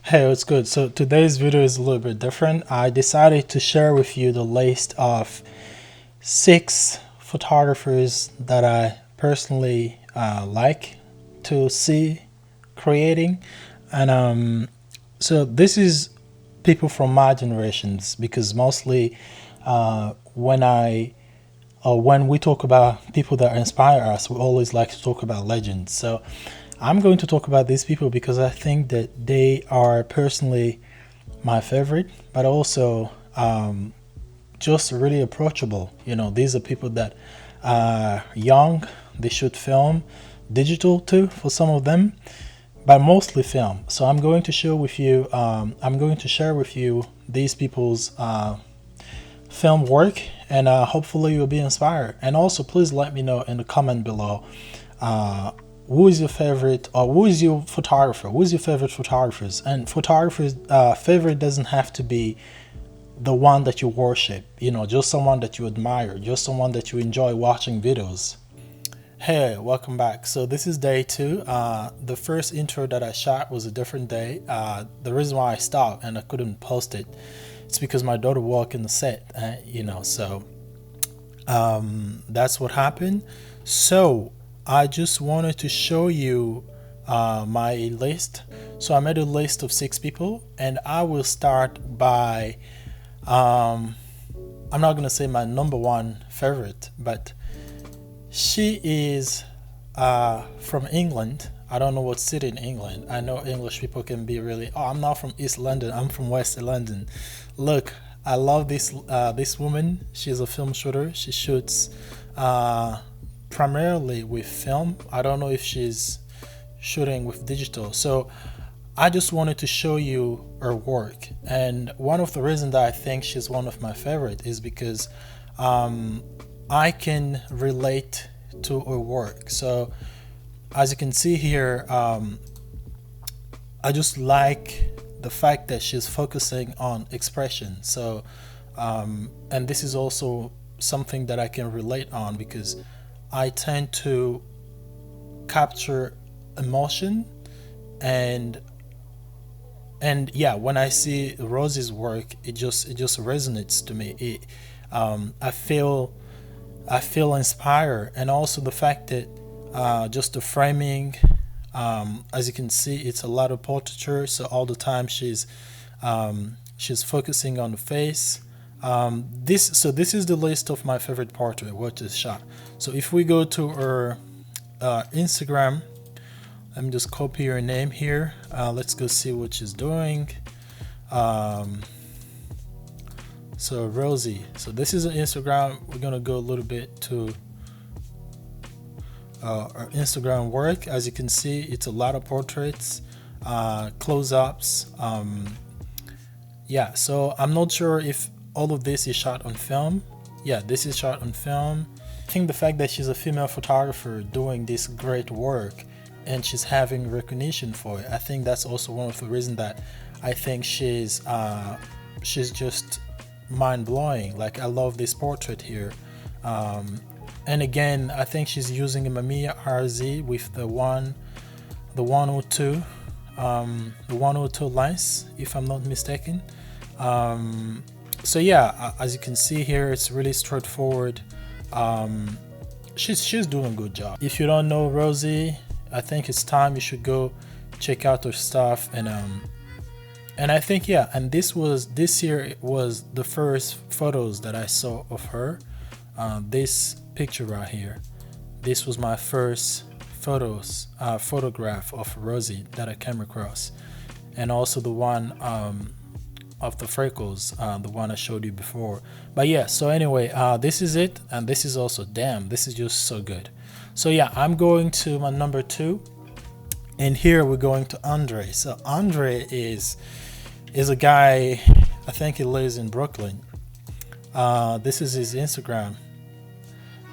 Hey, what's good? So today's video is a little bit different. I decided to share with you the list of 6 photographers that I personally like to see creating. And so this is people from my generations because mostly when we talk about people that inspire us, we always like to talk about legends. So I'm going to talk about these people because I think that they are personally my favorite, but also just really approachable. These are people that are young, they should film, digital too for some of them, but mostly film. So I'm going to share with you these people's film work, and hopefully you'll be inspired. And also, please let me know in the comment below who is your favorite, or who is your photographer, who is your favorite photographers. And photographers favorite doesn't have to be the one that you worship, just someone that you admire, just someone that you enjoy watching videos. Hey, welcome back. So this is day 2. The first intro that I shot was a different day. The reason why I stopped and I couldn't post it, it's because my daughter walked in the set, so that's what happened. So I just wanted to show you my list. So I made a list of 6 people, and I will start by I'm not gonna say my number 1 favorite, but she is from England. I don't know what city in England. I know English people can be really, oh, I'm not from East London, I'm from West London. Look, I love this woman. She's a film shooter. She shoots primarily with film. I don't know if she's shooting with digital. So I just wanted to show you her work. And one of the reasons that I think she's one of my favorite is because I can relate to her work. So as you can see here, I just like the fact that she's focusing on expression. So and this is also something that I can relate on because I tend to capture emotion, and yeah, when I see Rosie's work, it just resonates to me. I feel inspired, and also the fact that just the framing, as you can see, it's a lot of portraiture. So all the time she's focusing on the face. This is the list of my favorite portrait what is shot. So if we go to her Instagram, let me just copy her name here. Let's go see what she's doing. So Rosie, so this is an Instagram. We're gonna go a little bit to our Instagram work. As you can see, it's a lot of portraits, close-ups. Yeah, so I'm not sure if all of this is shot on film. Yeah, this is shot on film. I think the fact that she's a female photographer doing this great work and she's having recognition for it, I think that's also one of the reasons that I think she's just mind-blowing. Like, I love this portrait here, and again, I think she's using a Mamiya RZ with the 102 lens, if I'm not mistaken. So yeah, as you can see here, it's really straightforward. She's doing a good job. If you don't know Rosie, I think it's time you should go check out her stuff. And I think, yeah, and this year it was the first photos that I saw of her. This picture right here, this was my first photograph of Rosie that I came across, and also the one of the freckles, the one I showed you before. But yeah, so anyway, this is it, and this is also, damn, this is just so good. So yeah, I'm going to my number 2, and here we're going to Andre. So Andre is a guy, I think he lives in Brooklyn. This is his Instagram.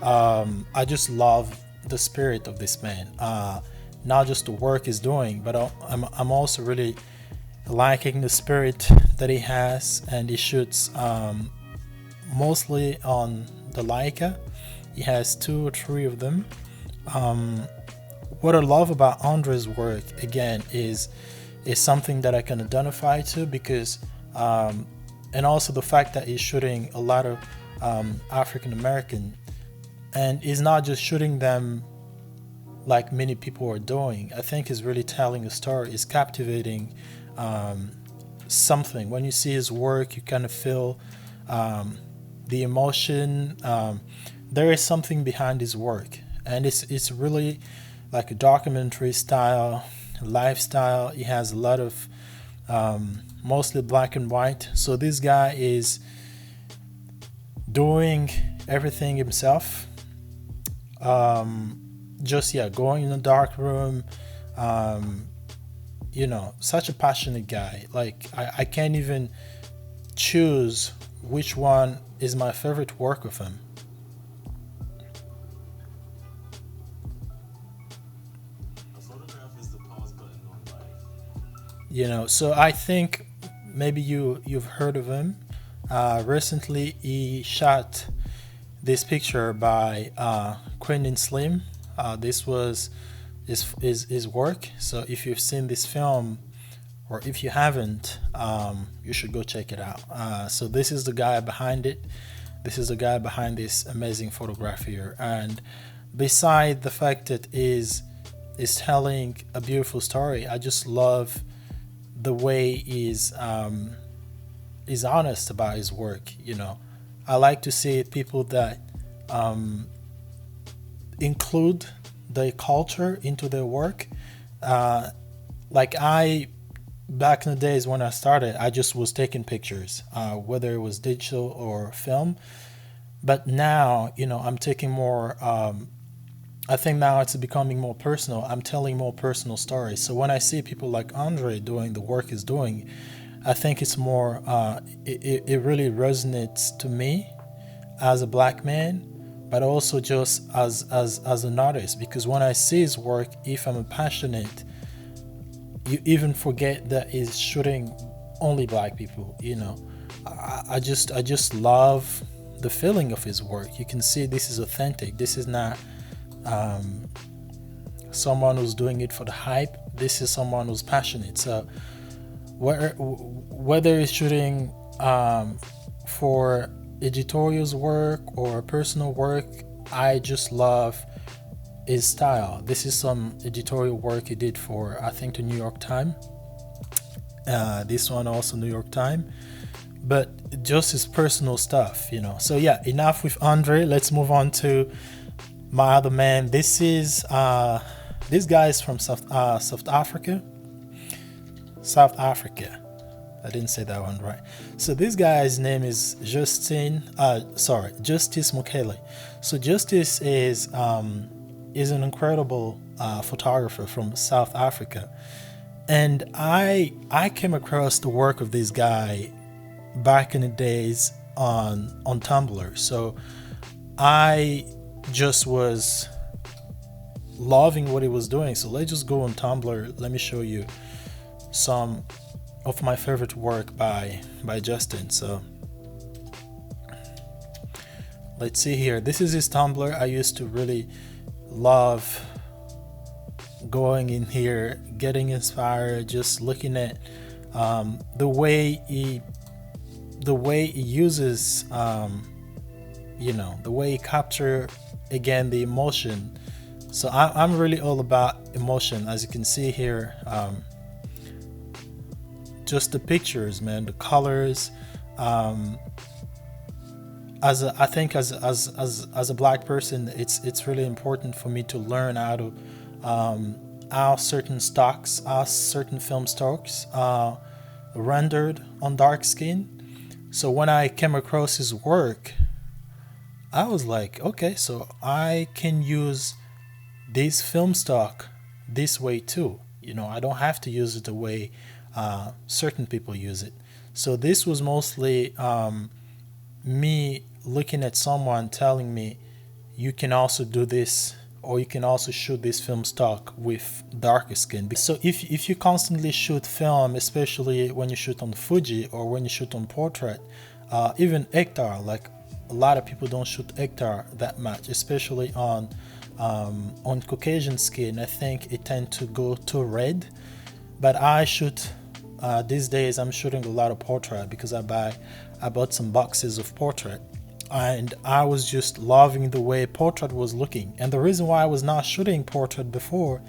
I just love the spirit of this man, not just the work he's doing, but I'm also really liking the spirit that he has, and he shoots mostly on the Leica. He has 2 or 3 of them. What I love about Andre's work, again, is is something that I can identify to, because and also the fact that he's shooting a lot of African American, and he's not just shooting them like many people are doing. I think he's really telling a story. He's captivating something. When you see his work, you kind of feel the emotion. There is something behind his work, and it's really like a documentary style, lifestyle. He has a lot of mostly black and white. So this guy is doing everything himself. Just going in a dark room. Such a passionate guy. Like I can't even choose which one is my favorite work of him. A photograph is the pause button on life. So I think maybe you've heard of him. Recently he shot this picture by Quentin Slim. This was his work. So if you've seen this film, or if you haven't, you should go check it out. So this is the guy behind it. This is the guy behind this amazing photograph here. And beside the fact that is telling a beautiful story, I just love the way he's honest about his work. I like to see people that include the culture into their work. Back in the days when I started, I just was taking pictures, whether it was digital or film. But now, I'm taking more, I think now it's becoming more personal. I'm telling more personal stories. So when I see people like Andre doing the work he's doing, I think it's more, it really resonates to me as a black man, but also just as an artist. Because when I see his work, if I'm passionate, you even forget that he's shooting only black people. I just love the feeling of his work. You can see this is authentic. This is not someone who's doing it for the hype. This is someone who's passionate. So whether he's shooting for editorial's work or personal work, I just love his style. This is some editorial work he did for, I think, the New York Times. This one also New York Times. But just his personal stuff, So yeah, enough with Andre. Let's move on to my other man. This guy is from South Africa. South Africa. I didn't say that one right. So this guy's name is Justice Mukheli. So Justice is an incredible photographer from South Africa, and I came across the work of this guy back in the days on Tumblr. So I just was loving what he was doing. So let's just go on Tumblr. Let me show you some of my favorite work by Justin. So let's see here. This is his Tumblr. I used to really love going in here, getting inspired, just looking at the way he uses the way he capture again the emotion. So I'm really all about emotion, as you can see here. Just the pictures, man, the colors. As a black person, it's really important for me to learn how to how certain film stocks are rendered on dark skin. So when I came across his work, I was like, okay, so I can use this film stock this way too. I don't have to use it the way certain people use it. So this was mostly me looking at someone telling me, you can also do this, or you can also shoot this film stock with darker skin. So if you constantly shoot film, especially when you shoot on Fuji or when you shoot on portrait, even Hector, like a lot of people don't shoot Hector that much, especially on Caucasian skin. I think it tends to go too red. but I shoot these days. I'm shooting a lot of portrait because I bought some boxes of portrait, and I was just loving the way portrait was looking. And the reason why I was not shooting portrait before,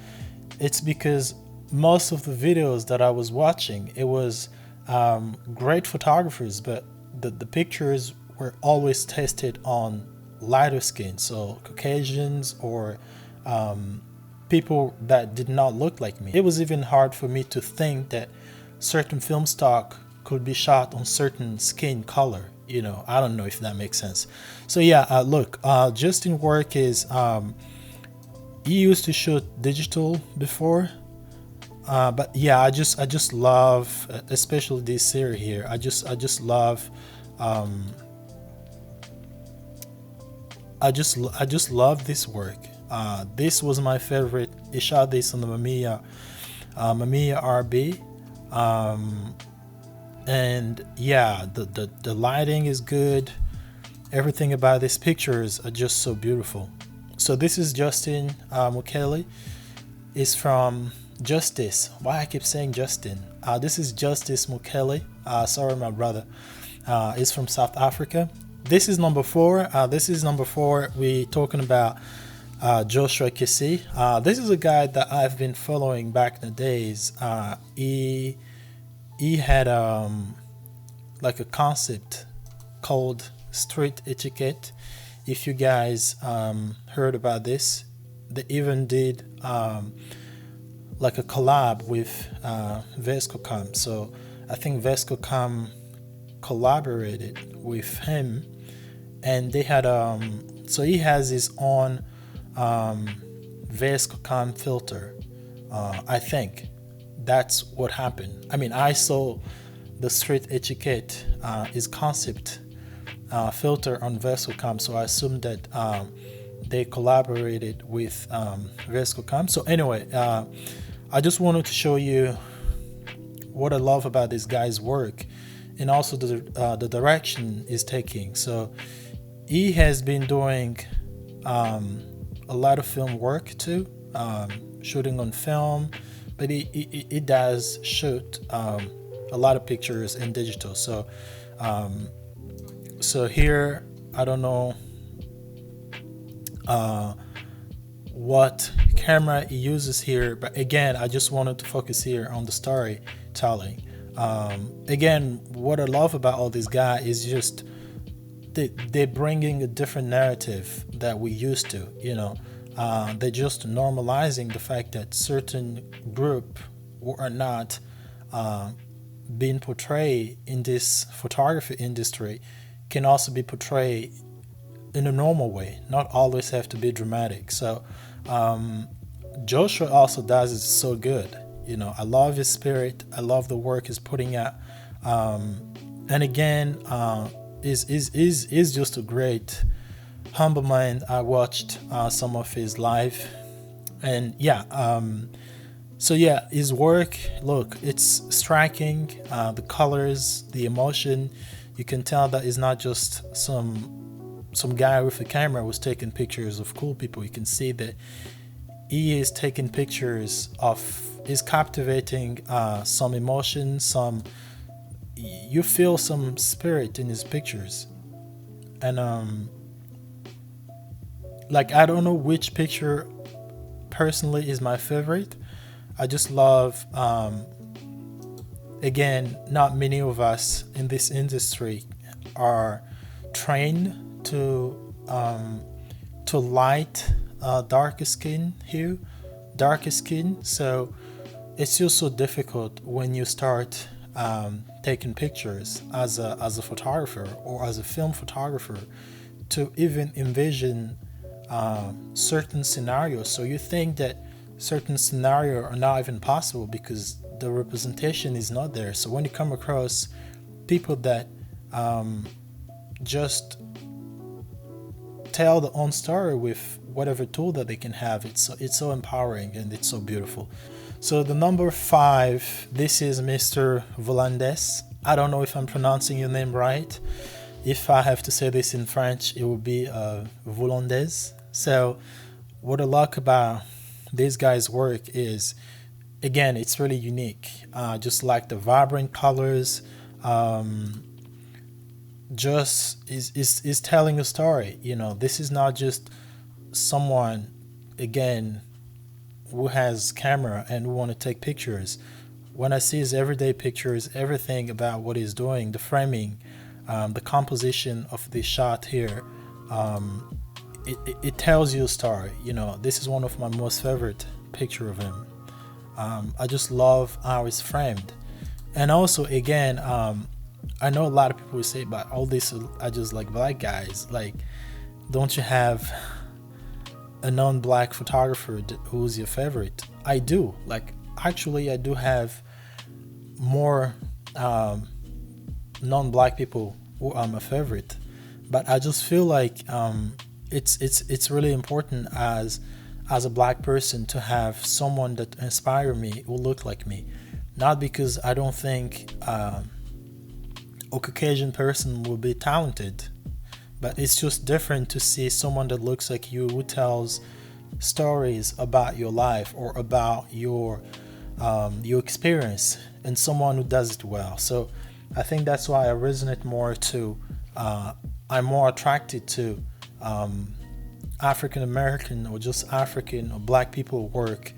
it's because most of the videos that I was watching, it was great photographers, but the pictures were always tested on lighter skin, so Caucasians or people that did not look like me. It was even hard for me to think that certain film stock could be shot on certain skin color. I don't know if that makes sense. So yeah, look, Justin work is he used to shoot digital before, but yeah, I just love, especially this series here. I just love. I just love this work. This was my favorite. He shot this on the Mamiya RB, and yeah, the lighting is good. Everything about these pictures are just so beautiful. So this is Justin Mukheli. Is from Justice. Why I keep saying Justin? This is Justice Mukheli. Sorry, my brother. Is from South Africa. This is number 4. We're talking about Joshua Kissi. This is a guy that I've been following back in the days. He had like a concept called street etiquette. If you guys heard about this, they even did like a collab with Vescocam. So I think Vescocam collaborated with him, and they had so he has his own Vescocam filter. I think that's what happened. I mean, I saw the street etiquette his concept filter on Vescocam, so I assumed that they collaborated with Vescocam. So anyway, I just wanted to show you what I love about this guy's work, and also the direction he's taking. So he has been doing a lot of film work too, shooting on film, but he does shoot a lot of pictures in digital. So so here, I don't know what camera he uses here, but again, I just wanted to focus here on the storytelling. Again, what I love about all these guys is just they're bringing a different narrative that we used to. They're just normalizing the fact that certain group are not being portrayed in this photography industry can also be portrayed in a normal way, not always have to be dramatic. So Joshua also does it so good. I love his spirit. I love the work he's putting out. And again, is just a great, humble mind. I watched some of his live, and yeah. So yeah, his work. Look, it's striking. The colors, the emotion. You can tell that it's not just some guy with a camera who's taking pictures of cool people. You can see that he is taking pictures of, is captivating some emotion, you feel some spirit in his pictures. And like, I don't know which picture personally is my favorite. I just love, again, not many of us in this industry are trained to light darker skin hue, darker skin. So it's just so difficult when you start taking pictures as a photographer or as a film photographer to even envision certain scenarios. So you think that certain scenarios are not even possible because the representation is not there. So when you come across people that just tell their own story with whatever tool that they can have, it's so empowering and it's so beautiful. So the number 5, this is Mr. Vuhlandes. I don't know if I'm pronouncing your name right. If I have to say this in French, it would be Vuhlandes. So what I like about this guy's work is again, it's really unique. Just like the vibrant colors, um, just is telling a story. This is not just someone, again, who has camera and who want to take pictures. When I see his everyday pictures, everything about what he's doing, the framing, the composition of the shot here, it tells you a story. This is one of my most favorite picture of him. I just love how it's framed. And also, again, I know a lot of people will say, but all this are just like black guys. Like, don't you have a non-black photographer who's your favorite? I do. Like, actually, I do have more non-black people who are my favorite. But I just feel like it's really important as a black person to have someone that inspire me who look like me. Not because I don't think a Caucasian person will be talented, but it's just different to see someone that looks like you, who tells stories about your life or about your experience, and someone who does it well. So I think that's why I resonate more to I'm more attracted to African American or just African or black people work,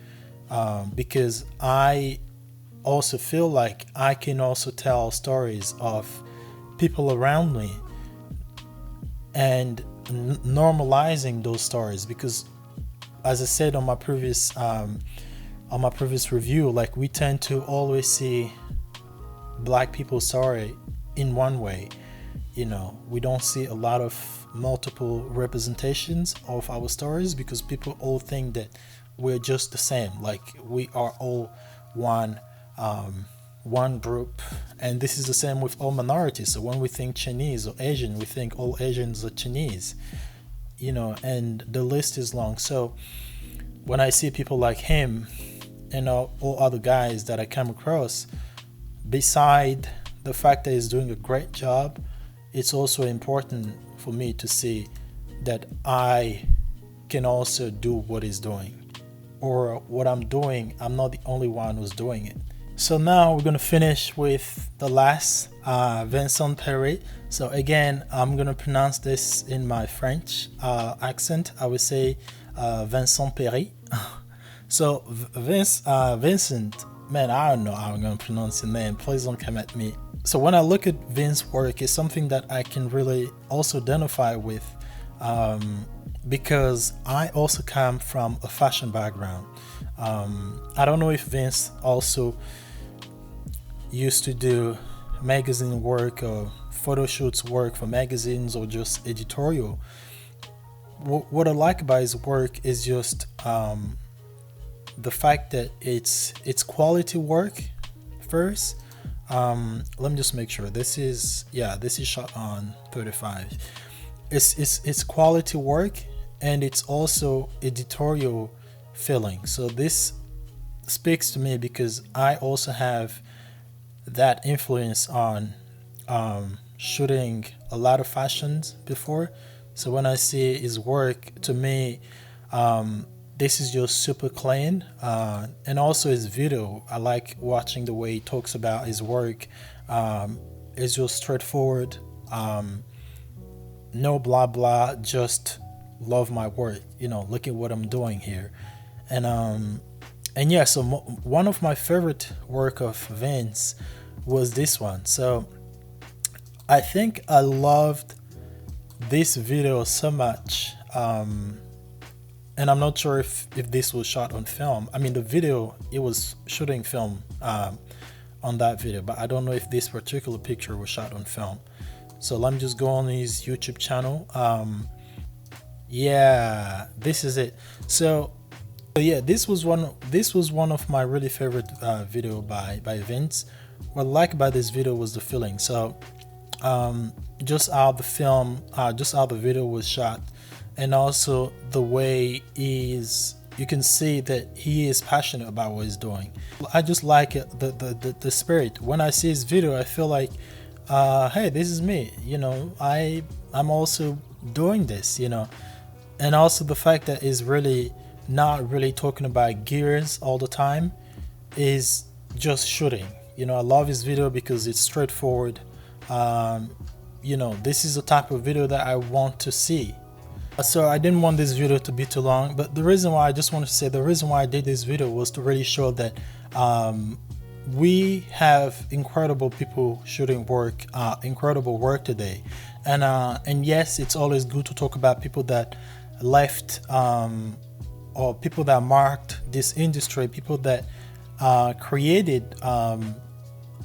because I also feel like I can also tell stories of people around me and normalizing those stories. Because, as I said on my previous review, like, we tend to always see black people's story in one way. We don't see a lot of multiple representations of our stories, because people all think that we're just the same, like we are all one group. And this is the same with all minorities. So when we think Chinese or Asian, we think all Asians are Chinese, and the list is long. So when I see people like him and all other guys that I come across, beside the fact that he's doing a great job, it's also important for me to see that I can also do what he's doing, or what I'm doing, I'm not the only one who's doing it. So now we're going to finish with the last, Vincent Perry. So again, I'm going to pronounce this in my French accent. I would say Vincent Perry. So Vincent, man, I don't know how I'm going to pronounce your name. Please don't come at me. So when I look at Vince's work, it's something that I can really also identify with, because I also come from a fashion background. I don't know if Vince also used to do magazine work or photo shoots work for magazines or just editorial. What I like about his work is just the fact that it's quality work first. Let me just make sure this is shot on 35. It's quality work, and it's also editorial feeling. So this speaks to me because I also have that influence on shooting a lot of fashions before. So when I see his work, to me, this is just super clean, and also his video. I like watching the way he talks about his work. It's just straightforward, no blah blah, just love my work. Look at what I'm doing here, and yeah. So one of my favorite work of Vince was this one. So I think I loved this video so much. And I'm not sure if this was shot on film. I mean, the video, it was shooting film on that video, but I don't know if this particular picture was shot on film. So let me just go on his YouTube channel. Yeah, this is it. So yeah, this was one of my really favorite video by Vince. What I like about this video was the feeling. So just how the video was shot, and also the way you can see that he is passionate about what he's doing. I just like it, the spirit. When I see his video, I feel like, hey, this is me. I'm also doing this. And also the fact that he's really not really talking about gears all the time. is just shooting. You know, I love his video because it's straightforward. You know, this is the type of video that I want to see. So I didn't want this video to be too long, but the reason why, I just want to say, the reason why I did this video was to really show that we have incredible people shooting work, incredible work today. And yes, it's always good to talk about people that left or people that marked this industry, people that created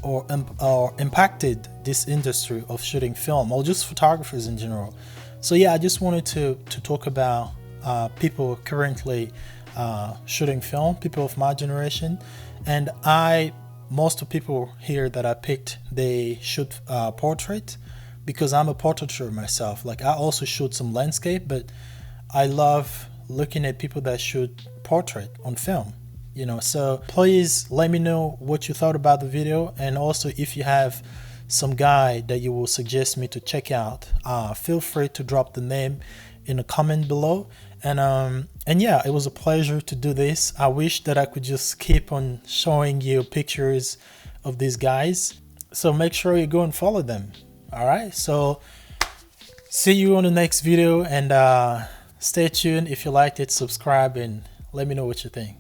or impacted this industry of shooting film, or just photographers in general. So yeah, I just wanted to talk about people currently shooting film, people of my generation. And most of people here that I picked, they shoot portrait, because I'm a portrait shooter myself. Like, I also shoot some landscape, but I love looking at people that shoot portrait on film, you know. So please let me know what you thought about the video, and also if you have some guy that you will suggest me to check out, feel free to drop the name in a comment below. And yeah, it was a pleasure to do this. I wish that I could just keep on showing you pictures of these guys, so make sure you go and follow them. All right, so see you on the next video, and stay tuned. If you liked it, subscribe and let me know what you think.